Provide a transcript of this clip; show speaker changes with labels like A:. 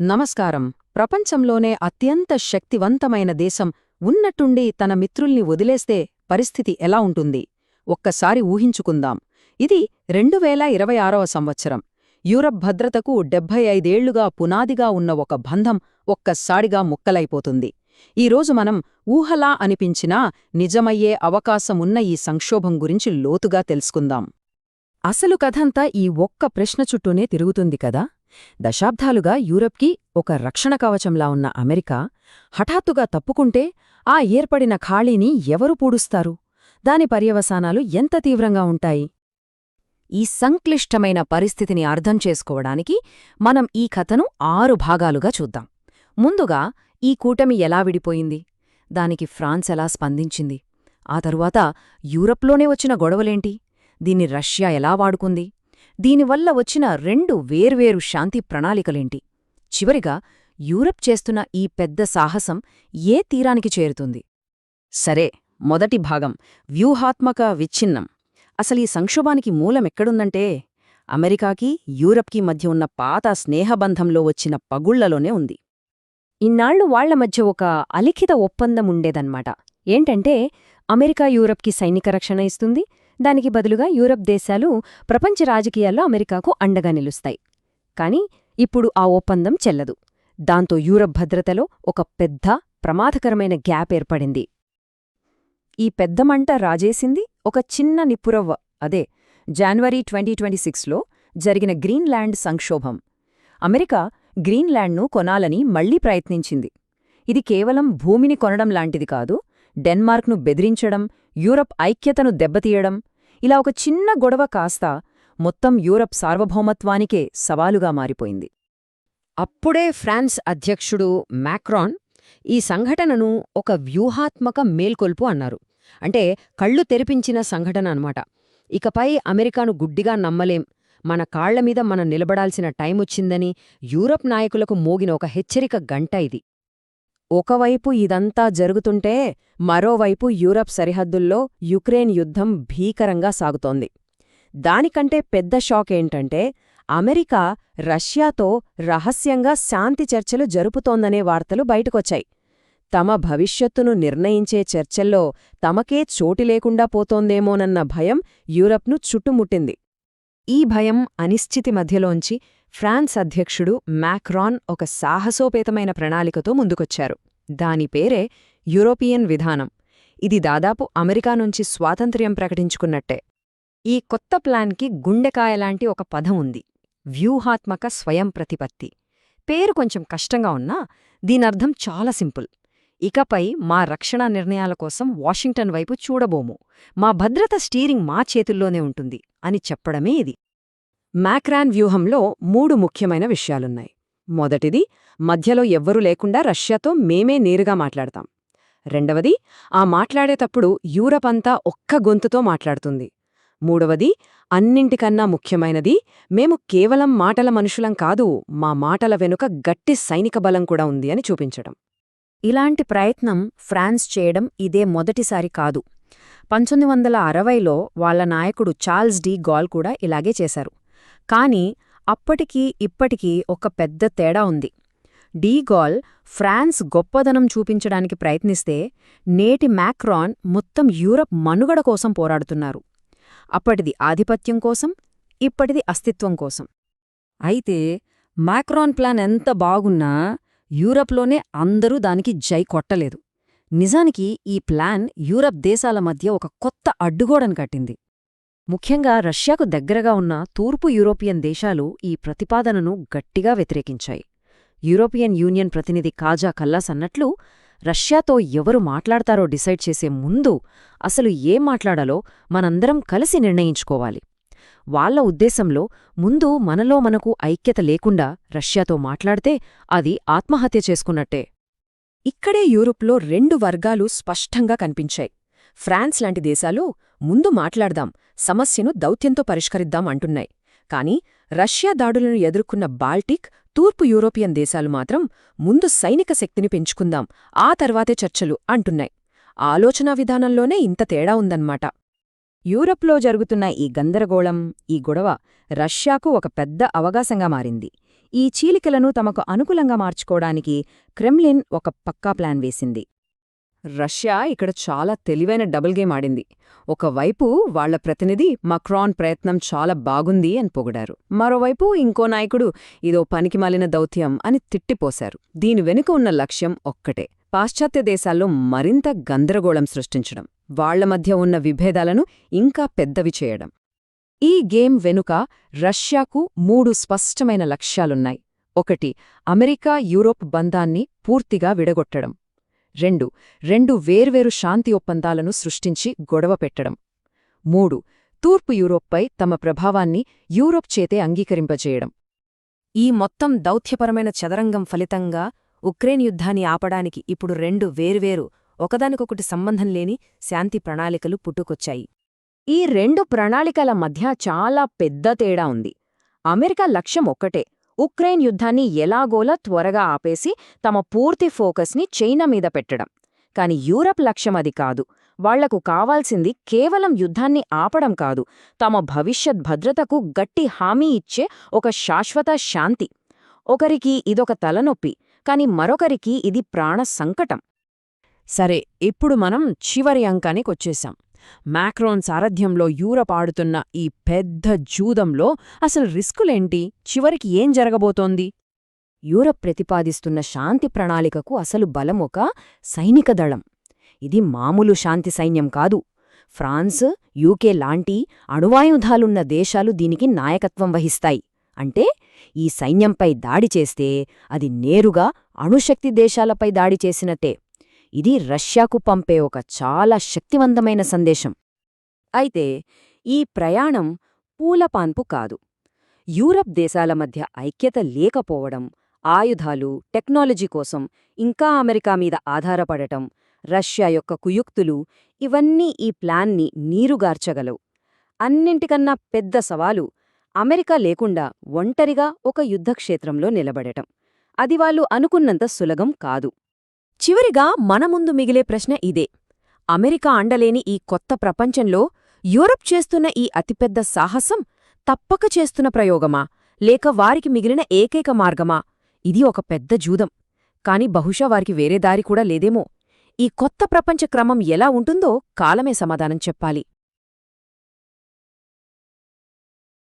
A: నమస్కారం. ప్రపంచంలోనే అత్యంత శక్తివంతమైన దేశం ఉన్నట్టుండి తన మిత్రుల్ని వదిలేస్తే పరిస్థితి ఎలా ఉంటుంది? ఒక్కసారి ఊహించుకుందాం. ఇది 2026వ సంవత్సరం. యూరప్ భద్రతకు 75 ఏళ్లుగా పునాదిగా ఉన్న ఒక బంధం ఒక్కసారిగా ముక్కలైపోతుంది. ఈరోజు మనం ఊహలా అనిపించినా నిజమయ్యే అవకాశమున్న ఈ సంక్షోభం గురించి లోతుగా తెలుసుకుందాం. అసలు కథంతా ఈ ఒక్క ప్రశ్న చుట్టూనే తిరుగుతుంది కదా. దశాబ్దాలుగా యూరప్కి ఒక రక్షణ కవచంలా ఉన్న అమెరికా హఠాత్తుగా తప్పుకుంటే ఆ ఏర్పడిన ఖాళీని ఎవరు పూడుస్తారు? దాని పర్యవసానాలు ఎంత తీవ్రంగా ఉంటాయి? ఈ సంక్లిష్టమైన పరిస్థితిని అర్థం చేసుకోవడానికి మనం ఈ కథను 6 భాగాలుగా చూద్దాం. ముందుగా ఈ కూటమి ఎలా విడిపోయింది, దానికి ఫ్రాన్స్ ఎలా స్పందించింది, ఆ తరువాత యూరప్లోనే వచ్చిన గొడవలేంటి, దీన్ని రష్యా ఎలా వాడుకుంది, దీనివల్ల వచ్చిన 2 వేర్వేరు శాంతి ప్రణాళికలేంటి, చివరిగా యూరప్ చేస్తున్న ఈ పెద్ద సాహసం ఏ తీరానికి చేరుతుంది? సరే, మొదటి భాగం వ్యూహాత్మక విచ్ఛిన్నం. అసలీ సంక్షోభానికి మూలమెక్కడుందంటే అమెరికాకి యూరప్కి మధ్య ఉన్న పాత స్నేహబంధంలో వచ్చిన పగుళ్లలోనే ఉంది. ఇన్నాళ్లు వాళ్ల మధ్య ఒక అలిఖిత ఒప్పందం ఉండేదన్నమాట. ఏంటంటే అమెరికా యూరప్కి సైనిక రక్షణ ఇస్తుంది, దానికి బదులుగా యూరప్ దేశాలు ప్రపంచ రాజకీయాల్లో అమెరికాకు అండగా నిలుస్తాయి. కాని ఇప్పుడు ఆ ఒప్పందం చెల్లదు. దాంతో యూరప్ భద్రతలో ఒక పెద్ద ప్రమాదకరమైన గ్యాప్ ఏర్పడింది. ఈ పెద్దమంట రాజేసింది ఒక చిన్న నిప్పురవ్వ. అదే జనవరి 2026లో జరిగిన గ్రీన్లాండ్ సంక్షోభం. అమెరికా గ్రీన్లాండ్ను కొనాలని మళ్లీ ప్రయత్నించింది. ఇది కేవలం భూమిని కొనడం లాంటిది కాదు, డెన్మార్క్ను బెదిరించడం, యూరప్ ఐక్యతను దెబ్బతీయడం, ఇలా ఒక చిన్న గొడవ కాస్త మొత్తం యూరప్ సార్వభౌమత్వానికే సవాలుగా మారిపోయింది. అప్పుడే ఫ్రాన్స్ అధ్యక్షుడు మాక్రాన్ ఈ సంఘటనను ఒక వ్యూహాత్మక మేల్కొల్పు అన్నారు. అంటే కళ్ళు తెరిపించిన సంఘటన అన్నమాట. ఇకపై అమెరికాను గుడ్డిగా నమ్మలేం, మన కాళ్లమీద మనం నిలబడాల్సిన టైమొచ్చిందని యూరప్ నాయకులకు మోగిన ఒక హెచ్చరిక గంట ఇది. ఒకవైపు ఇదంతా జరుగుతుంటే మరోవైపు యూరప్ సరిహద్దుల్లో యుక్రెయిన్ యుద్ధం భీకరంగా సాగుతోంది. దానికంటే పెద్ద షాక్ ఏంటంటే అమెరికా రష్యాతో రహస్యంగా శాంతి చర్చలు జరుపుతోందనే వార్తలు బయటకొచ్చాయి. తమ భవిష్యత్తును నిర్ణయించే చర్చల్లో తమకే చోటు లేకుండా పోతోందేమోనన్న భయం యూరప్ను చుట్టుముట్టింది. ఈ భయం, అనిశ్చితి మధ్యలోంచి ఫ్రాన్స్ అధ్యక్షుడు మాక్రాన్ ఒక సాహసోపేతమైన ప్రణాళికతో ముందుకొచ్చారు. దాని పేరే యూరోపియన్ విధానం. ఇది దాదాపు అమెరికా నుంచి స్వాతంత్ర్యం ప్రకటించుకున్నట్టే. ఈ కొత్త ప్లాన్కి గుండెకాయలాంటి ఒక పదం ఉంది: వ్యూహాత్మక స్వయం ప్రతిపత్తి. పేరు కొంచెం కష్టంగా ఉన్నా దీనర్థం చాలా సింపుల్. ఇకపై మా రక్షణ నిర్ణయాల కోసం వాషింగ్టన్ వైపు చూడబోము, మా భద్రత స్టీరింగ్ మా చేతుల్లోనే ఉంటుంది అని చెప్పడమే ఇది. మాక్రాన్ వ్యూహంలో 3 ముఖ్యమైన విషయాలున్నాయి. మొదటిది, మధ్యలో ఎవ్వరూ లేకుండా రష్యాతో మేమే నేరుగా మాట్లాడతాం. రెండవది, ఆ మాట్లాడేటప్పుడు యూరప్ అంతా ఒక్క గొంతుతో మాట్లాడుతుంది. మూడవది, అన్నింటికన్నా ముఖ్యమైనది, మేము కేవలం మాటల మనుషులం కాదు, మా మాటల వెనుక గట్టి సైనిక బలం కూడా ఉంది అని చూపించడం. ఇలాంటి ప్రయత్నం ఫ్రాన్స్ చేయడం ఇదే మొదటిసారి కాదు. 1960లో వాళ్ల నాయకుడు చార్ల్స్ డి గాల్ కూడా ఇలాగే చేశారు. కాని అప్పటికీ ఇప్పటికీ ఒక పెద్ద తేడా ఉంది. డి గాల్ ఫ్రాన్స్ గొప్పదనం చూపించడానికి ప్రయత్నిస్తే, నేటి మాక్రాన్ మొత్తం యూరప్ మనుగడ కోసం పోరాడుతున్నారు. అప్పటిది ఆధిపత్యం కోసం, ఇప్పటిది అస్తిత్వం కోసం. అయితే మాక్రాన్ ప్లాన్ ఎంత బాగున్నా యూరప్లోనే అందరూ దానికి జై కొట్టలేదు. నిజానికి ఈ ప్లాన్ యూరప్ దేశాల మధ్య ఒక కొత్త అడ్డుగోడను కట్టింది. ముఖ్యంగా రష్యాకు దగ్గరగా ఉన్న తూర్పు యూరోపియన్ దేశాలు ఈ ప్రతిపాదనను గట్టిగా వ్యతిరేకించాయి. యూరోపియన్ యూనియన్ ప్రతినిధి కాజా కల్లాస్ అన్నట్లు, రష్యాతో ఎవరు మాట్లాడతారో డిసైడ్ చేసే ముందు అసలు ఏం మాట్లాడాలో మనందరం కలిసి నిర్ణయించుకోవాలి. వాళ్ల ఉద్దేశంలో ముందు మనలో మనకు ఐక్యత లేకుండా రష్యాతో మాట్లాడితే అది ఆత్మహత్య చేసుకున్నట్టే. ఇక్కడే యూరోప్లో 2 వర్గాలు స్పష్టంగా కనిపించాయి. ఫ్రాన్స్ లాంటి దేశాలు ముందు మాట్లాడదాం, సమస్యను దౌత్యంతో పరిష్కరిద్దాం అంటున్నాయి. కాని రష్యా దాడులను ఎదుర్కొన్న బాల్టిక్, తూర్పు యూరోపియన్ దేశాలు మాత్రం ముందు సైనిక శక్తిని పెంచుకుందాం, ఆ తర్వాతే చర్చలు అంటున్నాయి. ఆలోచనా విధానంలోనే ఇంత తేడా ఉందన్నమాట. యూరప్లో జరుగుతున్న ఈ గందరగోళం, ఈ గొడవ రష్యాకు ఒక పెద్ద అవకాశంగా మారింది. ఈ చీలికలను తమకు అనుకూలంగా మార్చుకోవడానికి క్రెమ్లిన్ ఒక పక్కా ప్లాన్ వేసింది. రష్యా ఇక్కడ చాలా తెలివైన డబుల్ గేమ్ ఆడింది. ఒకవైపు వాళ్ల ప్రతినిధి మక్రాన్ ప్రయత్నం చాలా బాగుంది అని పొగిడారు. మరోవైపు ఇంకో నాయకుడు ఇదో పనికిమాలిన దౌత్యం అని తిట్టిపోశారు. దీని వెనుక ఉన్న లక్ష్యం ఒక్కటే, పాశ్చాత్య దేశాల్లో మరింత గందరగోళం సృష్టించడం, వాళ్ల మధ్య ఉన్న విభేదాలను ఇంకా పెద్దవి చేయడం. ఈ గేమ్ వెనుక రష్యాకు 3 స్పష్టమైన లక్ష్యాలున్నాయి. 1. అమెరికా యూరోప్ బంధాన్ని పూర్తిగా విడగొట్టడం. 2. వేర్వేరు శాంతి ఒప్పందాలను సృష్టించి గొడవ పెట్టడం. 3. తూర్పు యూరోప్పై తమ ప్రభావాన్ని యూరోప్ చేతే అంగీకరింపజేయడం. ఈ మొత్తం దౌత్యపరమైన చదరంగం ఫలితంగా ఉక్రెయిన్ యుద్ధాన్ని ఆపడానికి ఇప్పుడు 2 వేర్వేరు, ఒకదానికొకటి సంబంధం లేని శాంతి ప్రణాళికలు పుట్టుకొచ్చాయి. ఈ 2 ప్రణాళికల మధ్య చాలా పెద్ద తేడా ఉంది. అమెరికా లక్ష్యం ఒక్కటే, ఉక్రెయిన్ యుద్ధాన్ని ఎలాగోలా త్వరగా ఆపేసి తమ పూర్తి ఫోకస్ని చైనా మీద పెట్టడం. కాని యూరప్ లక్ష్యం అది కాదు. వాళ్లకు కావాల్సింది కేవలం యుద్ధాన్ని ఆపడం కాదు, తమ భవిష్యత్ భద్రతకు గట్టి హామీ ఇచ్చే ఒక శాశ్వత శాంతి. ఒకరికి ఇదొక తలనొప్పి, కాని మరొకరికి ఇది ప్రాణ సంకటం. సరే, ఇప్పుడు మనం చివరి అంకానికొచ్చేశాం. మాక్రోన్ సారథ్యంలో యూరప్ ఆడుతున్న ఈ పెద్ద జూదంలో అసలు రిస్కులేంటి? చివరికి ఏం జరగబోతోంది? యూరప్ ప్రతిపాదిస్తున్న శాంతి ప్రణాళికకు అసలు బలం ఒక సైనిక దళం. ఇది మామూలు శాంతి సైన్యం కాదు. ఫ్రాన్స్, యూకే లాంటి అణువాయుధాలున్న దేశాలు దీనికి నాయకత్వం వహిస్తాయి. అంటే ఈ సైన్యంపై దాడి చేస్తే అది నేరుగా అణుశక్తి దేశాలపై దాడి చేసినట్టే. ఇది రష్యాకు పంపే ఒక చాలా శక్తివంతమైన సందేశం. అయితే ఈ ప్రయాణం పూలపాన్పు కాదు. యూరప్ దేశాల మధ్య ఐక్యత లేకపోవడం, ఆయుధాలు, టెక్నాలజీ కోసం ఇంకా అమెరికా మీద ఆధారపడటం, రష్యా యొక్క కుయుక్తులు, ఇవన్నీ ఈ ప్లాన్ని నీరుగార్చగలవు. అన్నింటికన్నా పెద్ద సవాలు అమెరికా లేకుండా ఒంటరిగా ఒక యుద్ధక్షేత్రంలో నిలబడటం. అది వాళ్ళు అనుకున్నంత సులభం కాదు. చివరిగా మన ముందు మిగిలే ప్రశ్న ఇదే, అమెరికా అండలేని ఈ కొత్త ప్రపంచంలో యూరప్ చేస్తున్న ఈ అతిపెద్ద సాహసం తప్పక చేస్తున్న ప్రయోగమా, లేక వారికి మిగిలిన ఏకైక మార్గమా? ఇది ఒక పెద్ద జూదం. కాని బహుశా వారికి వేరే దారి కూడా లేదేమో. ఈ కొత్త ప్రపంచ క్రమం ఎలా ఉంటుందో కాలమే సమాధానం చెప్పాలి.